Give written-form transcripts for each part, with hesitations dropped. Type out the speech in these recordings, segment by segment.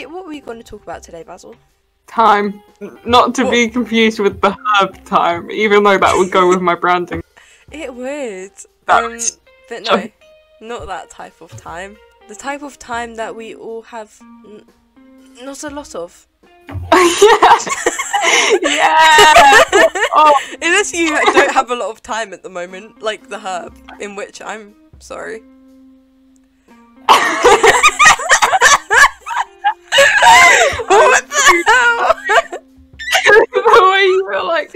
what were we going to talk about today, Basil? Time. Not to be confused with the herb time, even though that would go with my branding. It would. That's- But no, not that type of time. The type of time that we all have not a lot of. Yeah. Oh. Unless you don't have a lot of time at the moment, like the herb, in which I'm sorry. What the hell? The way you were like,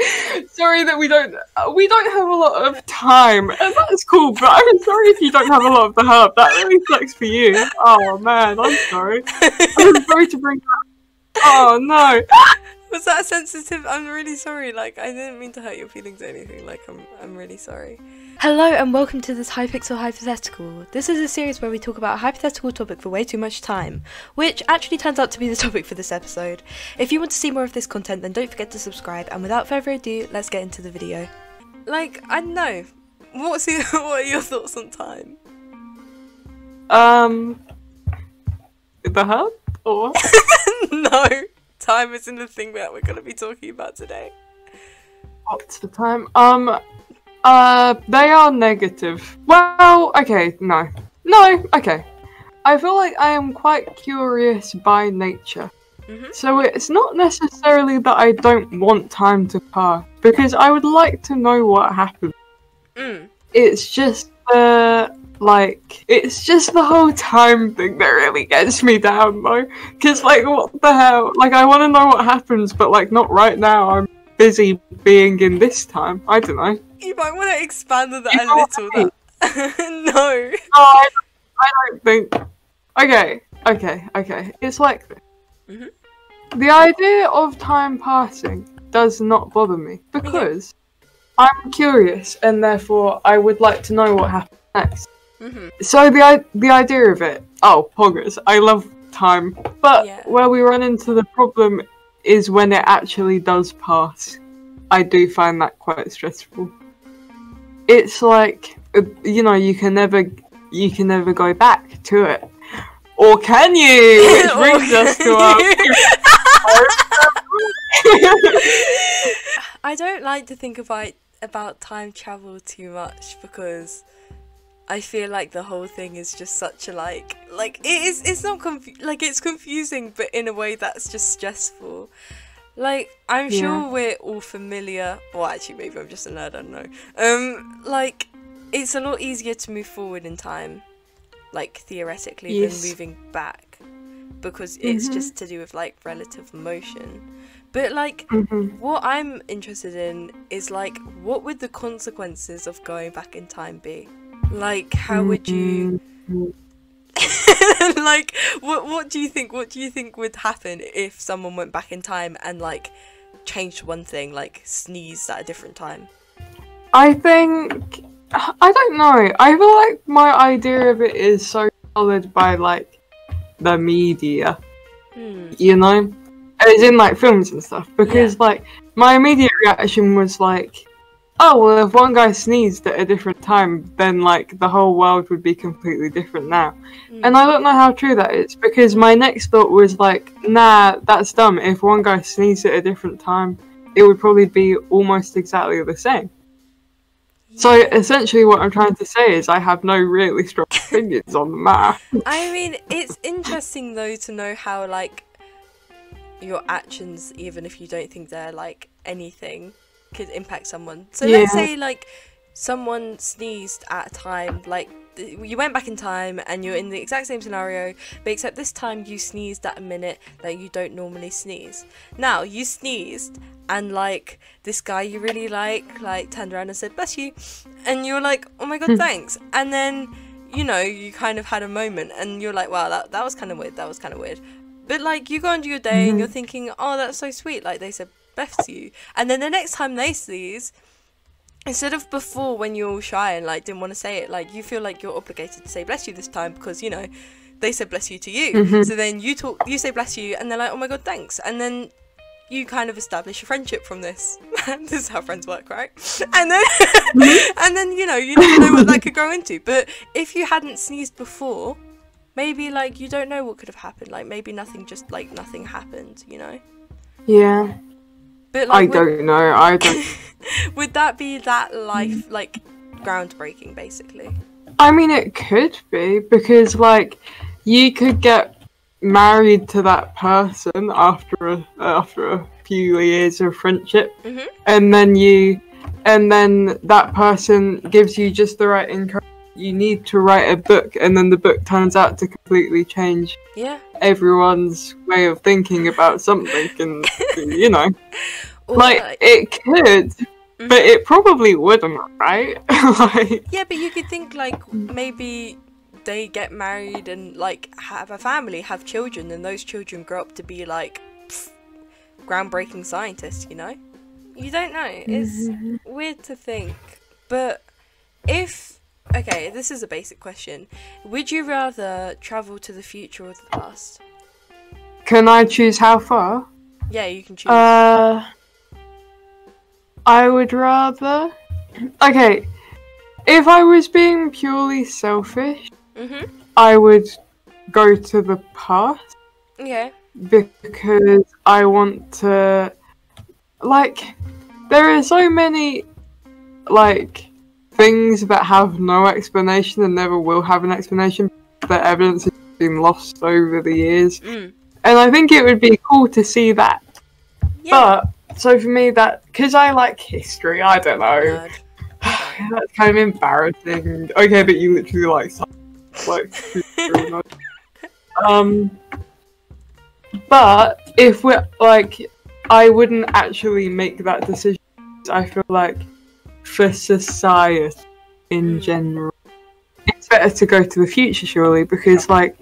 sorry that we don't have a lot of time, and that's cool, but I'm sorry if you don't have a lot of the herb. That really sucks for you. Oh man, I'm sorry. I'm sorry to bring that. Oh no. Was that sensitive? I'm really sorry. Like, I didn't mean to hurt your feelings or anything. Like, I'm really sorry. Hello and welcome to this Hypixel Hypothetical. This is a series where we talk about a hypothetical topic for way too much time, which actually turns out to be the topic for this episode. If you want to see more of this content, then don't forget to subscribe, and without further ado, let's get into the video. Like, I don't know. What are your thoughts on time? The herb? Or what? No, time isn't the thing that we're going to be talking about today. What's the time? They are negative. Well, okay, no, okay. I feel like I am quite curious by nature. So it's not necessarily that I don't want time to pass, because I would like to know what happened. It's just it's just the whole time thing that really gets me down, though. Because, like, what the hell? Like, I want to know what happens, but, like, not right now. I'm busy being in this time. I don't know. You might want to expand on that a little. No. No, I don't think. Okay. It's like this. The idea of time passing does not bother me, because I'm curious, and therefore I would like to know what happens next. So the idea of it, poggers, I love time, but where we run into the problem is when it actually does pass. I do find that quite stressful. It's like, you can never go back to it, or can you? Which brings us to our. I don't like to think about time travel too much, because I feel like the whole thing is just such a like it's not it's confusing, but in a way that's just stressful. Like, I'm sure we're all familiar, well, actually maybe I'm just a nerd, I don't know. Like, it's a lot easier to move forward in time, like, theoretically, than moving back, because it's just to do with, like, relative motion. But, like, what I'm interested in is, like, what would the consequences of going back in time be? Like, how would you... like, what do you think would happen if someone went back in time and, like, changed one thing, like, sneezed at a different time? I think... I don't know. I feel like my idea of it is so colored by, like, the media. You know? As in, like, films and stuff. Because, like, my immediate reaction was, like, oh, well, if one guy sneezed at a different time, then, like, the whole world would be completely different now. And I don't know how true that is, because my next thought was, like, nah, that's dumb. If one guy sneezed at a different time, it would probably be almost exactly the same. So, essentially what I'm trying to say is I have no really strong opinions on the matter. I mean, it's interesting, though, to know how, like, your actions, even if you don't think they're, like, anything, could impact someone. So let's say, like, someone sneezed at a time, like, you went back in time and you're in the exact same scenario, but except this time you sneezed at a minute that you don't normally sneeze. Now, you sneezed, and, like, this guy you really like turned around and said, bless you, and you're like, oh my god, thanks. And then, you kind of had a moment, and you're like, wow, that was kind of weird, but, like, you go on to your day and you're thinking, oh, that's so sweet, like, they said bless you. And then the next time they sneeze, instead of before when you're all shy and, like, didn't want to say it, like, you feel like you're obligated to say bless you this time, because, they said bless you to you. So then you say bless you, and they're like, oh my god, thanks. And then you kind of establish a friendship from this. This is how friends work, right? And then and then you never know what that could grow into. But if you hadn't sneezed before, maybe like you don't know what could have happened. Like maybe nothing happened, you know? Yeah. But like, I don't know. I don't. would that be that life like groundbreaking, basically? I mean, it could be, because like you could get married to that person after a few years of friendship, Mhm. and then that person gives you just the right encouragement. You need to write a book, and then the book turns out to completely change Yeah. everyone's way of thinking about something, and you know, Or, like it could, but it probably wouldn't, right? Like, yeah, but you could think like maybe they get married and like have a family, have children, and those children grow up to be like groundbreaking scientists, you know? You don't know. It's weird to think. But okay, this is a basic question. Would you rather travel to the future or the past? can I choose how far? Yeah, you can choose. I would rather. Okay, if I was being purely selfish, Mhm. I would go to the past, Okay. because I want to. Like, there are so many, like, things that have no explanation and never will have an explanation. The evidence has been lost over the years. Mm. And I think it would be cool to see that. Yeah. But, so for me, because I like history, I don't know. Nerd. That's kind of embarrassing. Okay, but you literally like science, like history. But if we're like, I wouldn't actually make that decision. I feel like for society in general, it's better to go to the future, surely, because like,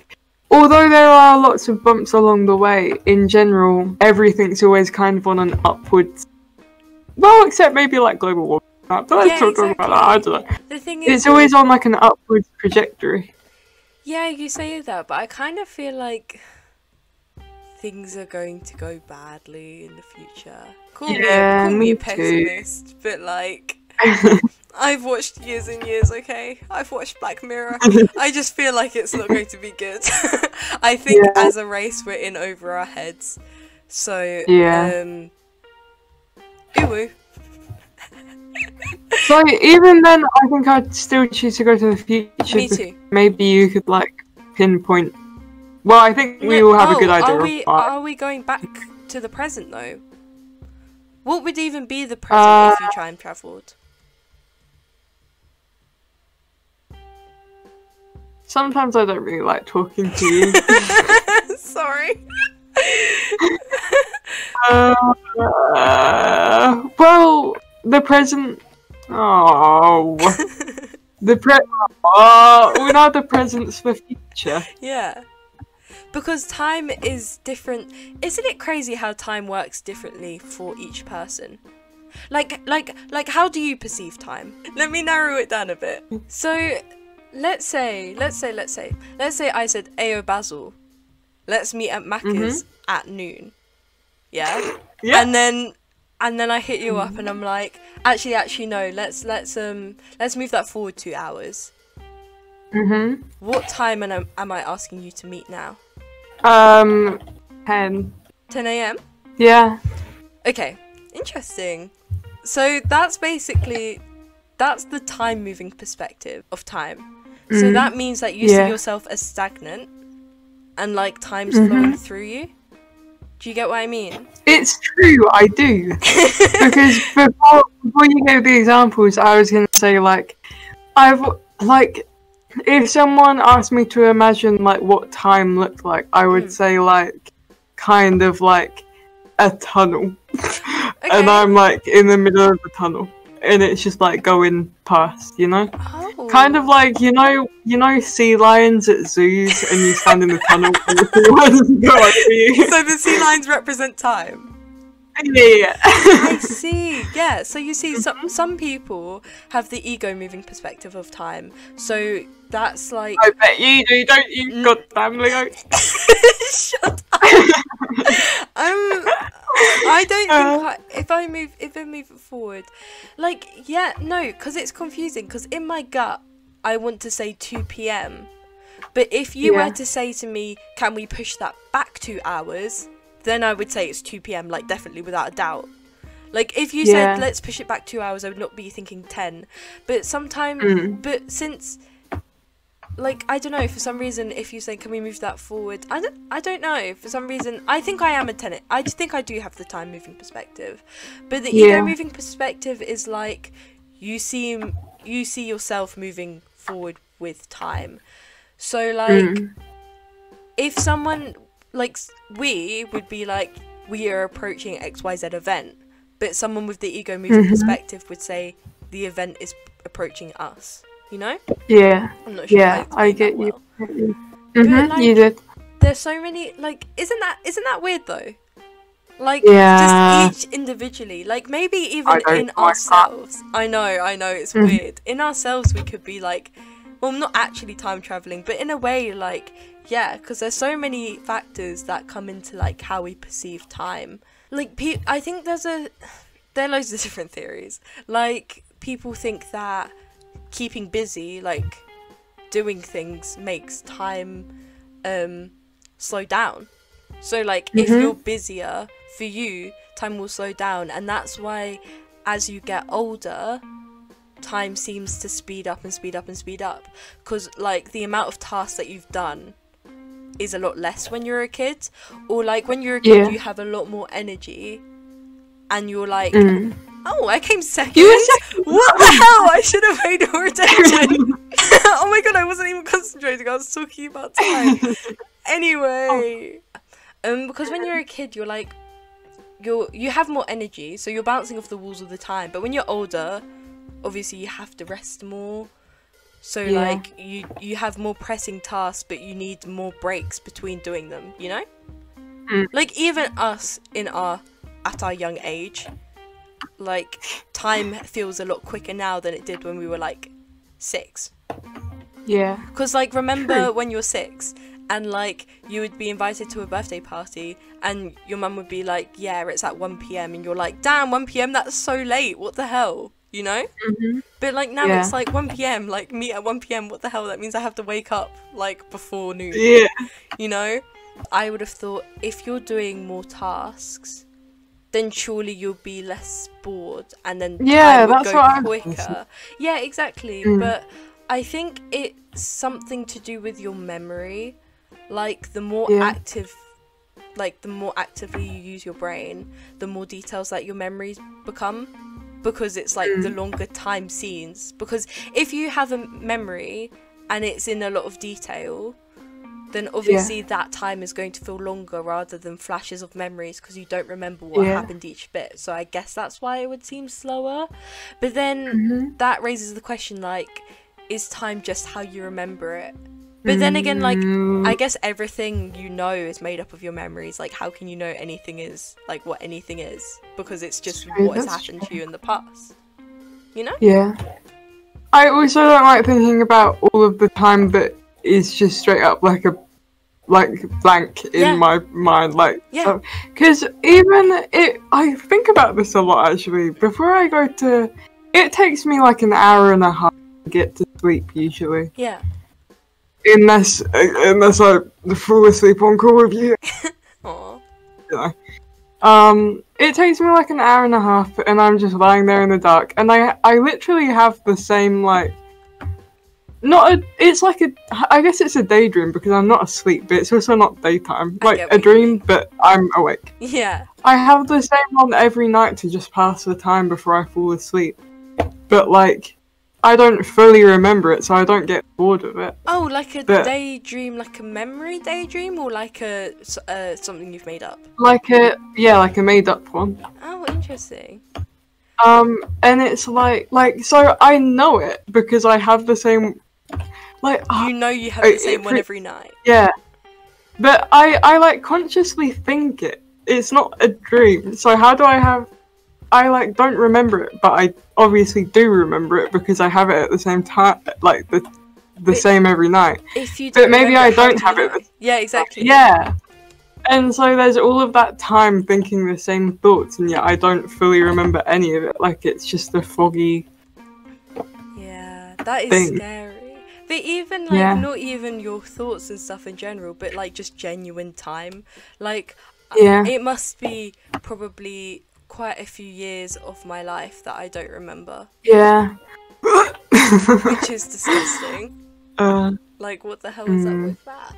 although there are lots of bumps along the way, in general, everything's always kind of on an upwards. Well, except maybe like global warming. But let's not talk about that. I don't know. The thing is, It's always on like an upwards trajectory. yeah, you say that, but I kind of feel like things are going to go badly in the future. Call me a me too. pessimist, but like, I've watched years and years, okay? I've watched Black Mirror. I just feel like it's not going to be good. I think as a race we're in over our heads. So, ooh. So even then, I think I'd still choose to go to the future. Me too. Maybe you could like pinpoint. Well, I think we all have a good idea. Are we going back to the present though? What would even be the present if you time travelled? Sometimes I don't really like talking to you. Sorry. Well, the present. Oh, now the present's the future. Yeah. Because time is different. Isn't it crazy how time works differently for each person? Like how do you perceive time? Let me narrow it down a bit. So, let's say I said, "Ayo Basil, let's meet at Macca's at noon." Yeah? Yeah. And then I hit you up and I'm like, actually no, let's move that forward 2 hours. What time am I asking you to meet now? 10. 10 a.m? Yeah. Okay, interesting. So that's the time moving perspective of time. So that means that you see yourself as stagnant and like time's flowing through you. Do you get what I mean? It's true, I do. Because before you gave the examples, I was gonna say like, if someone asked me to imagine like what time looked like, I would say like kind of like a tunnel. Okay. And I'm like in the middle of the tunnel. And it's just like going past, you know? Oh. Kind of like, you know sea lions at zoos and you stand in the tunnel and the sea lions go over you. So the sea lions represent time. Yeah. I see. Yeah. So you see, some people have the ego moving perspective of time. So that's like. I bet you do, don't you? Goddamn Leo. Shut up. I don't think if I move it forward, like because it's confusing. Because in my gut, I want to say 2 p.m. But if you Yeah. were to say to me, can we push that back 2 hours, then I would say it's 2 p.m, like definitely without a doubt. Like if you Yeah. said let's push it back 2 hours, I would not be thinking 10. But sometimes, but since, like, I don't know, for some reason, if you say can we move that forward, I don't know, for some reason I think I am a tenant. I just think I do have the time moving perspective, but the Yeah. ego moving perspective is like you see yourself moving forward with time. So like if someone, like, we would be like, we are approaching XYZ event, but someone with the ego moving perspective would say the event is approaching us, you know? Yeah. I'm not sure Yeah, if I explained get that you. well. Mhm, like, you did. There's so many, like, isn't that weird though? Like, Yeah. just each individually, like, maybe I even don't in like that. ourselves. I know, it's weird. In ourselves, we could be like, well, not actually time traveling, but in a way, like, yeah, because there's so many factors that come into, like, how we perceive time. Like, I think there are loads of different theories. Like, people think that keeping busy, like, doing things makes time slow down. So like if you're busier, for you time will slow down, and that's why as you get older time seems to speed up and speed up and speed up, because like the amount of tasks that you've done is a lot less when you're a kid, or like when you're a kid you have a lot more energy and you're like oh, I came second. You were second. What the hell? I should have paid more attention. Oh my god, I wasn't even concentrating. I was talking about time. Anyway, because when you're a kid, you're like, you have more energy, so you're bouncing off the walls all the time. But when you're older, obviously you have to rest more. So like you have more pressing tasks, but you need more breaks between doing them. You know, like even us at our young age. Like, time feels a lot quicker now than it did when we were, like, 6. Yeah. Because, like, remember when you were 6 and, like, you would be invited to a birthday party and your mum would be like, yeah, it's at 1 p.m. and you're like, damn, 1 p.m, that's so late, what the hell, you know? But, like, now it's, like, 1 p.m, like, meet at 1 p.m, what the hell, that means I have to wake up, like, before noon, you know? I would have thought, if you're doing more tasks, then surely you'll be less bored, and then time would go quicker. Yeah, exactly. But I think it's something to do with your memory. Like the more active, like the more actively you use your brain, the more details that your memories become, because it's like the longer time scenes. Because if you have a memory and it's in a lot of detail, then obviously that time is going to feel longer rather than flashes of memories, because you don't remember what happened each bit. So I guess that's why it would seem slower. But then that raises the question, like, is time just how you remember it? But then again, like, I guess everything you know is made up of your memories. Like, how can you know anything is, like, what anything is? Because it's just what has happened to you in the past. You know? Yeah. I also don't like thinking about all of the time that is just straight up like a blank in my mind, like, because I think about this a lot actually. Before I go to, it takes me like an hour and a half to get to sleep usually. Yeah. Unless I fall asleep on call with you. Aww. You know. It takes me like an hour and a half, and I'm just lying there in the dark, and I literally have the same, like, it's like I guess it's a daydream because I'm not asleep, but it's also not daytime. Like a dream, but I'm awake. Yeah. I have the same one every night to just pass the time before I fall asleep. But, like, I don't fully remember it, so I don't get bored of it. Oh, like a daydream, like a memory daydream, or like a something you've made up? Like a made up one. Oh, interesting. And it's like so I know it because I have the same. Like, you know you have the same one every night. Yeah. But I like consciously think it. It's not a dream. So how do I like don't remember it, but I obviously do remember it because I have it at the same time, like the same every night. If you don't, but maybe I don't have it. Yeah, exactly. Yeah. And so there's all of that time thinking the same thoughts, and yet I don't fully remember any of it. Like, it's just a foggy that is scary. But even like not even your thoughts and stuff in general, but like just genuine time. Like it must be probably quite a few years of my life that I don't remember. Yeah. Which is disgusting. Like, what the hell is up with that?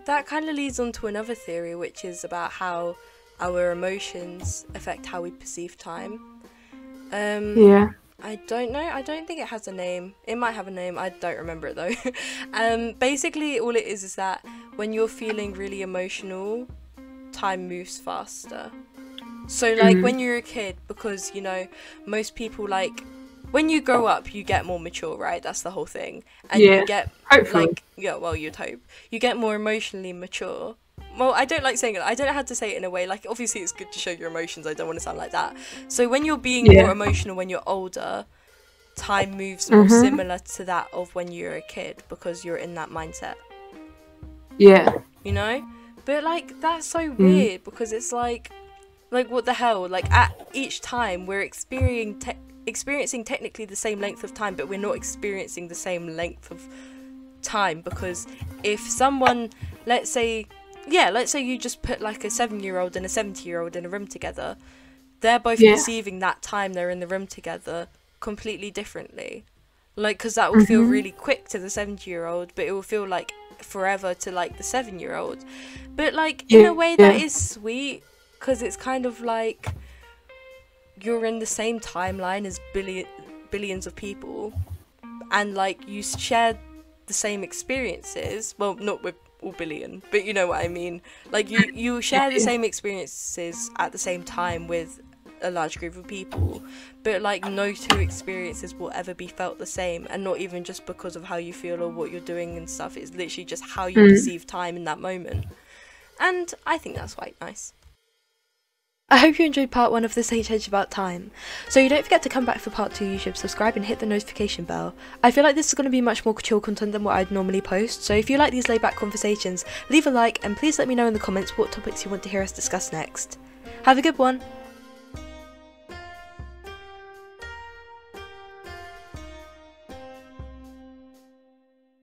That kind of leads on to another theory, which is about how our emotions affect how we perceive time. I don't know. I don't think it has a name. It might have a name. I don't remember it though. Basically, all it is that when you're feeling really emotional, time moves faster. So, like, when you're a kid, because, you know, most people, like, when you grow up, you get more mature, right? That's the whole thing. And you get, hopefully. like, well, you'd hope. You get more emotionally mature. Well, I don't like saying it. I don't know how to say it in a way. Like, obviously, it's good to show your emotions. I don't want to sound like that. So, when you're being more emotional when you're older, time moves more similar to that of when you're a kid because you're in that mindset. Yeah. You know? But, like, that's so weird because it's like, what the hell? Like, at each time, we're experiencing technically the same length of time, but we're not experiencing the same length of time because if someone, let's say you just put like a 7-year-old and a 70-year-old in a room together, they're both perceiving that time they're in the room together completely differently. Like, because that will feel really quick to the 70-year-old, but it will feel like forever to like the 7-year-old. But like in a way that is sweet, because it's kind of like you're in the same timeline as billions of people, and like you share the same experiences. Well, not with all billion, but you know what I mean. Like you share the same experiences at the same time with a large group of people, but like no two experiences will ever be felt the same, and not even just because of how you feel or what you're doing and stuff. It's literally just how you perceive time in that moment, and I think that's quite nice. I hope you enjoyed part 1 of this HH about time. So you don't forget to come back for part 2, you should subscribe and hit the notification bell. I feel like this is going to be much more chill content than what I'd normally post, so if you like these laid back conversations, leave a like and please let me know in the comments what topics you want to hear us discuss next. Have a good one!